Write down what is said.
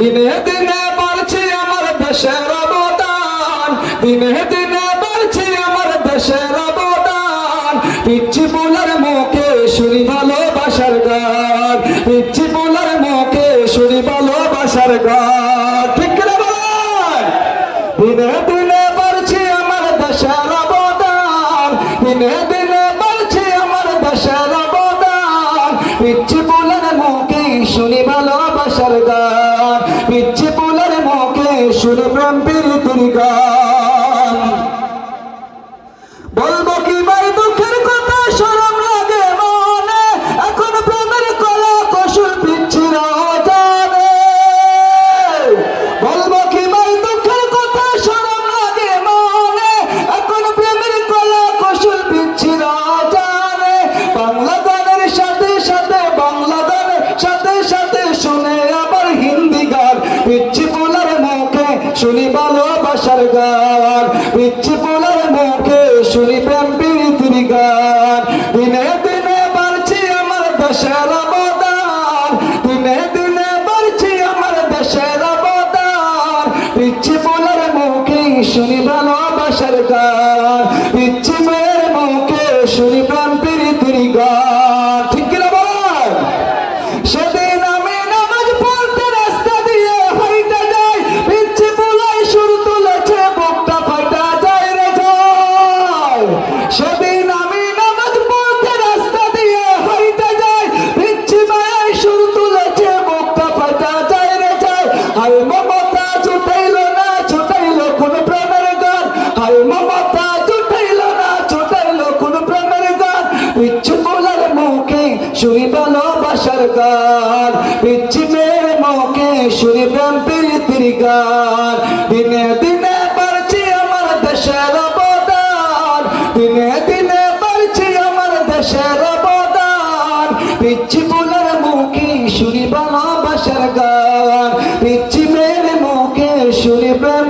দিনে দিনে বাড়ছে আমার দেশের অবদান, দিনে দিনে বাড়ছে আমার দেশের অবদান। পিচ্ছি পোলার মুখে শুনি ভালোবাসার গান, পিচ্ছি পোলার মুখে শুনি ভালোবাসার গান। ঠিক না বলেন? দিনে দিনে বাড়ছে আমার দেশের অবদান, দিনে দিনে বাড়ছে আমার দেশের অবদান। পিচ্ছি পোলার মুখে শুনি ভালোবাসার গান, পিচ্ছি পোলার মুখে শুনি প্রেম প্রীতির গান। বলবো কি ভাই দুঃখের কথা, শরম লাগে মনে, এখন প্রেমের কলা কৌশল পিচ্ছিরা জানে। বলবো কি ভাই দুঃখের কথা, শরম লাগে মনে, এখন প্রেমের কলা কৌশল পিচ্ছিরা জানে। বাংলা গানের সাথে সাথে, বাংলা গানের সাথে সাথে শুনে আবার হিন্দি গান। পিচ্ছি পোলার মুখে শুনি ভালোবাসার গান, পিচ্ছি পোলার মুখে শুনি প্রেম প্রীতির গান। দিনে দিনে বাড়ছে আমার দেশের অবদান, দিনে দিনে বাড়ছে আমার দেশের অবদান। পিচ্ছি পোলার মুখে শুনি ভালোবাসার গান, পিচ্ছি মেয়ের মুখে শুনি প্রেম প্রীতির গান। ঠিক কিনা বল? সেদিন আমি নামাজ পড়তে রাস্তা দিয়ে হাইটা যাই, পিচ্ছি পোলাই সুর তুলেছে বুকটা ফাইটা যায় রে যায়। সেদিন আমি নামাজ পড়তে রাস্তা দিয়ে হাইটা যাই, পিচ্ছি মায়াই সুর তুলেছে বুকটা ফাইটা যায় রে যায়। হাই মমতা ছুটাইলো না ছুটাইলো কোন প্রেমের গান, হাই মমতা ছুটাইলো না ছুটাইলো কোন প্রেমের গান। পিচ্ছি পোলার মুখে শুনি ভালোবাসার গান, পিচ্ছি মেয়ের মুখে শুনি প্রেম প্রীতির গান। দিনে দিনে বাড়ছে আমার দেশের অবদান, দিনে দিনে বাড়ছে আমার দেশের অবদান। পিচ্ছি পোলার মুখে শুনি ভালোবাসার গান, পিচ্ছি মেয়ের মুখে শুনি প্রেম